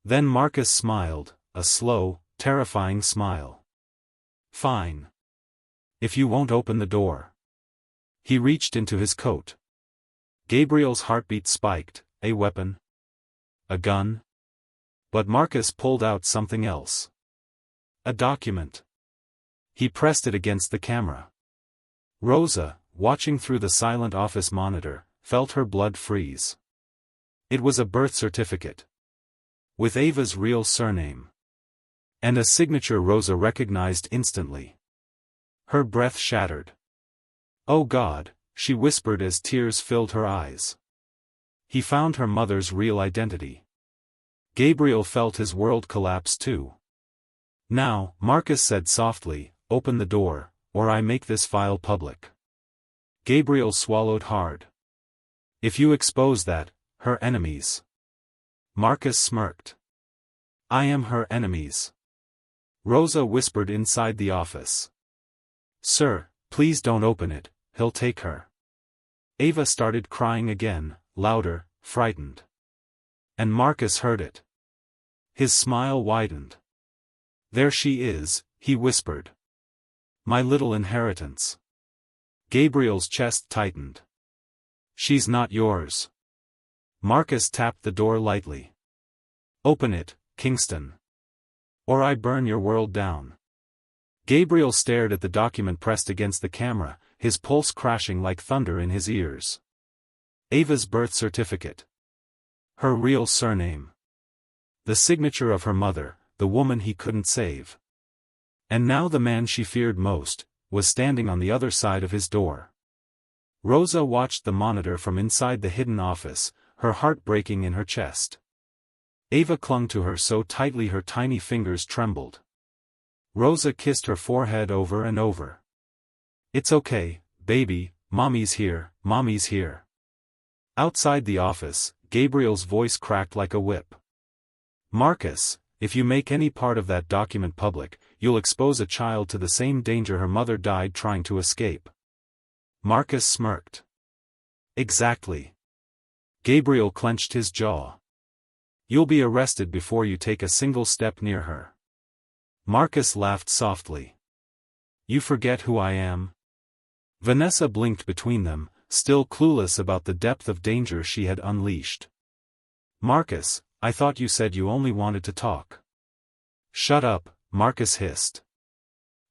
Then Marcus smiled, a slow, terrifying smile. Fine. If you won't open the door. He reached into his coat. Gabriel's heartbeat spiked. A weapon? A gun? But Marcus pulled out something else. A document. He pressed it against the camera. Rosa, watching through the silent office monitor, felt her blood freeze. It was a birth certificate. With Ava's real surname. And a signature Rosa recognized instantly. Her breath shattered. Oh God, she whispered as tears filled her eyes. He found her mother's real identity. Gabriel felt his world collapse too. Now, Marcus said softly, open the door, or I make this file public. Gabriel swallowed hard. If you expose that, her enemies. Marcus smirked. I am her enemies. Rosa whispered inside the office. Sir, please don't open it, he'll take her. Ava started crying again, louder, frightened. And Marcus heard it. His smile widened. There she is, he whispered. My little inheritance. Gabriel's chest tightened. She's not yours. Marcus tapped the door lightly. Open it, Kingston. Or I burn your world down. Gabriel stared at the document pressed against the camera, his pulse crashing like thunder in his ears. Ava's birth certificate. Her real surname. The signature of her mother, the woman he couldn't save. And now the man she feared most, was standing on the other side of his door. Rosa watched the monitor from inside the hidden office, her heart breaking in her chest. Ava clung to her so tightly her tiny fingers trembled. Rosa kissed her forehead over and over. It's okay, baby, mommy's here, mommy's here. Outside the office, Gabriel's voice cracked like a whip. Marcus, if you make any part of that document public, you'll expose a child to the same danger her mother died trying to escape. Marcus smirked. Exactly. Gabriel clenched his jaw. You'll be arrested before you take a single step near her. Marcus laughed softly. You forget who I am? Vanessa blinked between them, still clueless about the depth of danger she had unleashed. Marcus, I thought you said you only wanted to talk. Shut up, Marcus hissed.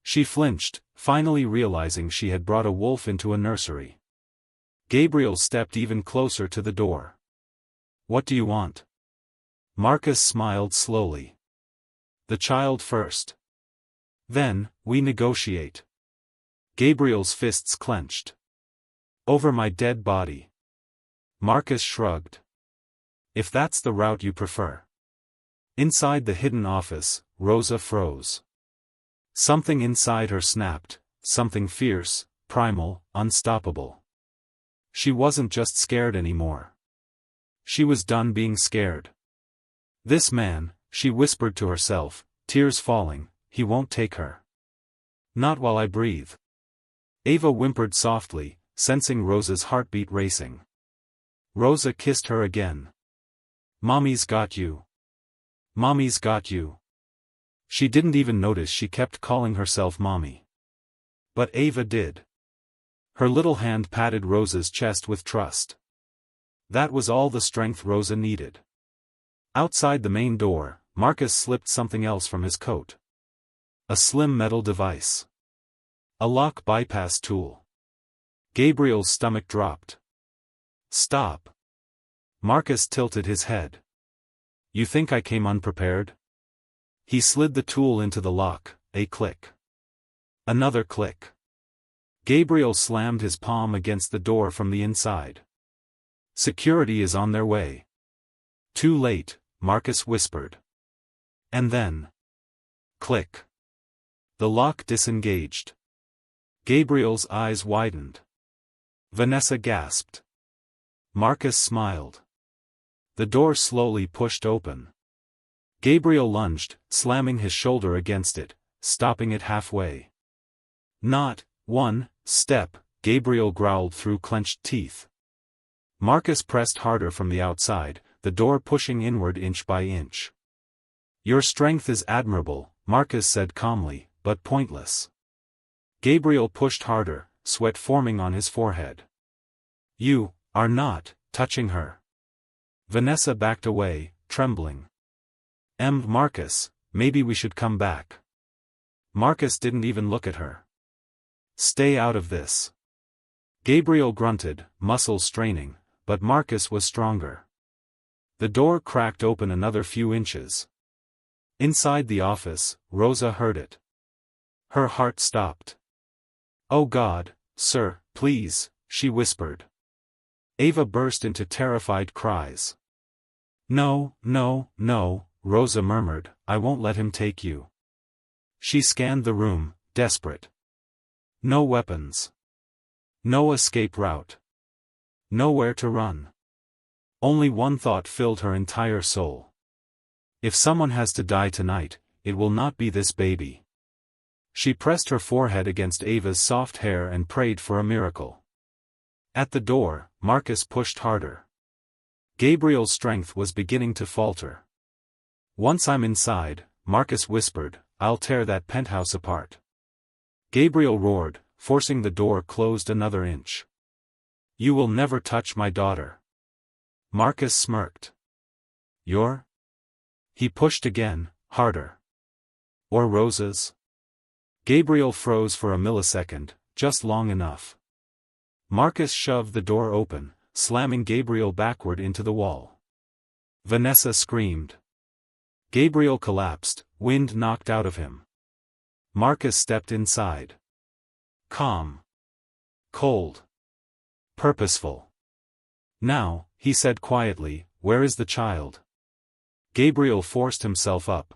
She flinched, finally realizing she had brought a wolf into a nursery. Gabriel stepped even closer to the door. What do you want? Marcus smiled slowly. The child first. Then, we negotiate. Gabriel's fists clenched. Over my dead body. Marcus shrugged. If that's the route you prefer. Inside the hidden office, Rosa froze. Something inside her snapped, something fierce, primal, unstoppable. She wasn't just scared anymore. She was done being scared. This man, she whispered to herself, tears falling, he won't take her. Not while I breathe. Ava whimpered softly, sensing Rosa's heartbeat racing. Rosa kissed her again. Mommy's got you. Mommy's got you. She didn't even notice she kept calling herself Mommy. But Ava did. Her little hand patted Rosa's chest with trust. That was all the strength Rosa needed. Outside the main door, Marcus slipped something else from his coat. A slim metal device. A lock bypass tool. Gabriel's stomach dropped. Stop. Marcus tilted his head. You think I came unprepared? He slid the tool into the lock, a click. Another click. Gabriel slammed his palm against the door from the inside. Security is on their way. Too late, Marcus whispered. And then. Click. The lock disengaged. Gabriel's eyes widened. Vanessa gasped. Marcus smiled. The door slowly pushed open. Gabriel lunged, slamming his shoulder against it, stopping it halfway. Not one step, Gabriel growled through clenched teeth. Marcus pressed harder from the outside, the door pushing inward inch by inch. Your strength is admirable, Marcus said calmly, but pointless. Gabriel pushed harder, sweat forming on his forehead. You are not touching her. Vanessa backed away, trembling. Marcus, maybe we should come back. Marcus didn't even look at her. Stay out of this. Gabriel grunted, muscles straining, but Marcus was stronger. The door cracked open another few inches. Inside the office, Rosa heard it. Her heart stopped. Oh God, sir, please, she whispered. Ava burst into terrified cries. No, no, no, Rosa murmured, I won't let him take you. She scanned the room, desperate. No weapons. No escape route. Nowhere to run. Only one thought filled her entire soul. If someone has to die tonight, it will not be this baby. She pressed her forehead against Ava's soft hair and prayed for a miracle. At the door, Marcus pushed harder. Gabriel's strength was beginning to falter. Once I'm inside, Marcus whispered, I'll tear that penthouse apart. Gabriel roared, forcing the door closed another inch. You will never touch my daughter. Marcus smirked. Your? He pushed again, harder. Or Rosa's? Gabriel froze for a millisecond, just long enough. Marcus shoved the door open, slamming Gabriel backward into the wall. Vanessa screamed. Gabriel collapsed, wind knocked out of him. Marcus stepped inside. Calm. Cold. Purposeful. Now, he said quietly, where is the child? Gabriel forced himself up.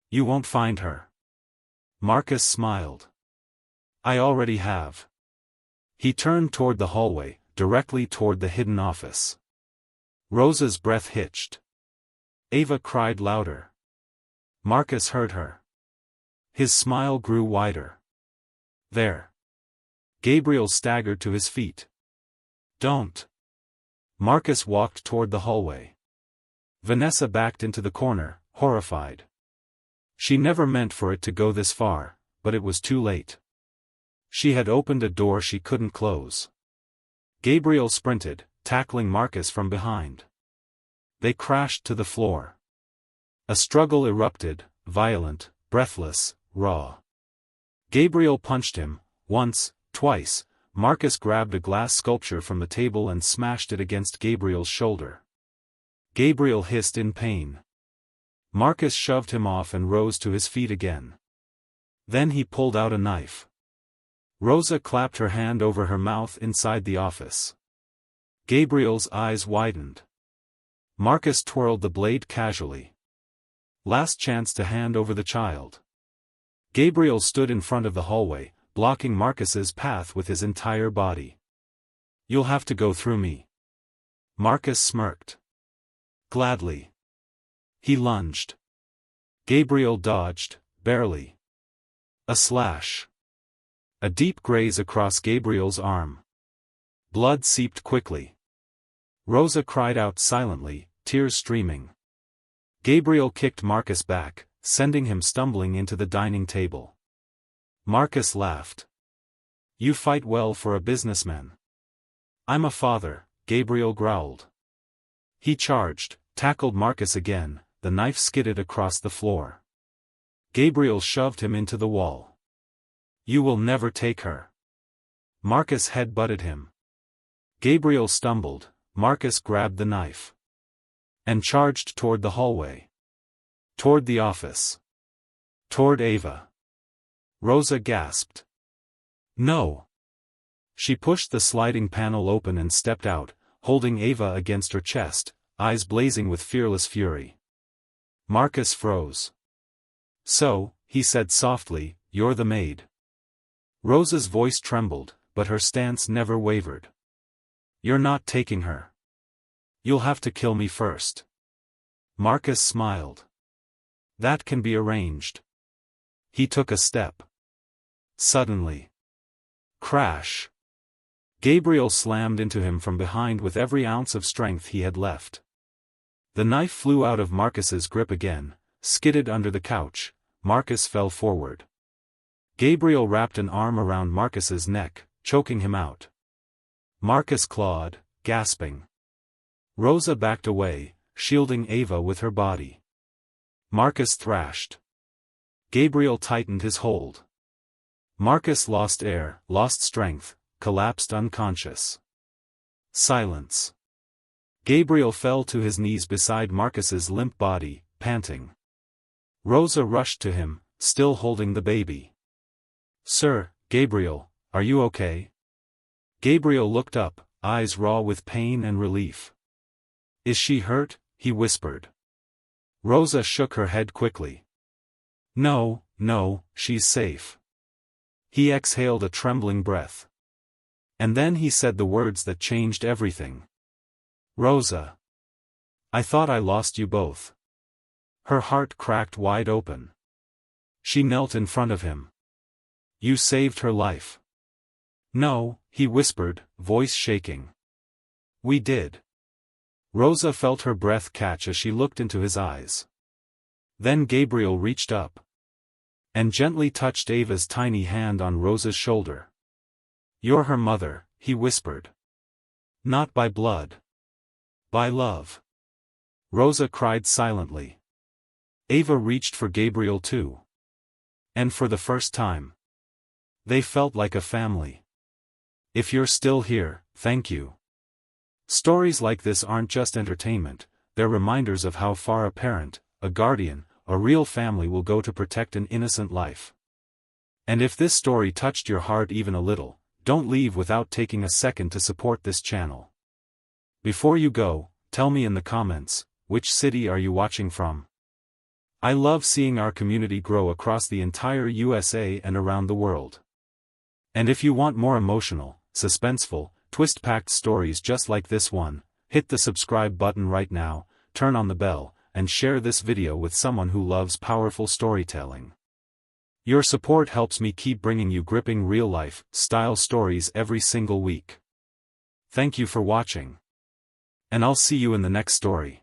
You won't find her. Marcus smiled. I already have. He turned toward the hallway, directly toward the hidden office. Rosa's breath hitched. Ava cried louder. Marcus heard her. His smile grew wider. There. Gabriel staggered to his feet. Don't. Marcus walked toward the hallway. Vanessa backed into the corner, horrified. She never meant for it to go this far, but it was too late. She had opened a door she couldn't close. Gabriel sprinted, tackling Marcus from behind. they crashed to the floor. A struggle erupted, violent, breathless, raw. Gabriel punched him, once, twice. Marcus grabbed a glass sculpture from the table and smashed it against Gabriel's shoulder. Gabriel hissed in pain. Marcus shoved him off and rose to his feet again. Then he pulled out a knife. Rosa clapped her hand over her mouth inside the office. Gabriel's eyes widened. Marcus twirled the blade casually. Last chance to hand over the child. Gabriel stood in front of the hallway, blocking Marcus's path with his entire body. "You'll have to go through me." Marcus smirked. "Gladly." He lunged. Gabriel dodged, barely. A slash. A deep graze across Gabriel's arm. Blood seeped quickly. Rosa cried out silently, tears streaming. Gabriel kicked Marcus back, sending him stumbling into the dining table. Marcus laughed. "You fight well for a businessman." "I'm a father," Gabriel growled. He charged, tackled Marcus again, the knife skidded across the floor. Gabriel shoved him into the wall. "You will never take her." Marcus head-butted him. Gabriel stumbled, Marcus grabbed the knife. And charged toward the hallway. Toward the office. Toward Ava. Rosa gasped. "No." She pushed the sliding panel open and stepped out, holding Ava against her chest, eyes blazing with fearless fury. Marcus froze. "So," he said softly, "you're the maid." Rosa's voice trembled, but her stance never wavered. "You're not taking her. You'll have to kill me first." Marcus smiled. "That can be arranged." He took a step. Suddenly. Crash. Gabriel slammed into him from behind with every ounce of strength he had left. The knife flew out of Marcus's grip again, skidded under the couch. Marcus fell forward. Gabriel wrapped an arm around Marcus's neck, choking him out. Marcus clawed, gasping. Rosa backed away, shielding Ava with her body. Marcus thrashed. Gabriel tightened his hold. Marcus lost air, lost strength, collapsed unconscious. Silence. Gabriel fell to his knees beside Marcus's limp body, panting. Rosa rushed to him, still holding the baby. "Sir, Gabriel, are you okay?" Gabriel looked up, eyes raw with pain and relief. "Is she hurt?" he whispered. Rosa shook her head quickly. "No, no, she's safe." He exhaled a trembling breath. And then he said the words that changed everything. "Rosa. I thought I lost you both." Her heart cracked wide open. She knelt in front of him. "You saved her life." "No," he whispered, voice shaking. "We did." Rosa felt her breath catch as she looked into his eyes. Then Gabriel reached up and gently touched Ava's tiny hand on Rosa's shoulder. "You're her mother," he whispered. "Not by blood. By love." Rosa cried silently. Ava reached for Gabriel too. And for the first time, they felt like a family. If you're still here, thank you. Stories like this aren't just entertainment, they're reminders of how far a parent, a guardian, a real family will go to protect an innocent life. And if this story touched your heart even a little, don't leave without taking a second to support this channel. Before you go, tell me in the comments, which city are you watching from? I love seeing our community grow across the entire USA and around the world. And if you want more emotional, suspenseful, twist-packed stories just like this one, hit the subscribe button right now, turn on the bell, and share this video with someone who loves powerful storytelling. Your support helps me keep bringing you gripping real-life, style stories every single week. Thank you for watching. And I'll see you in the next story.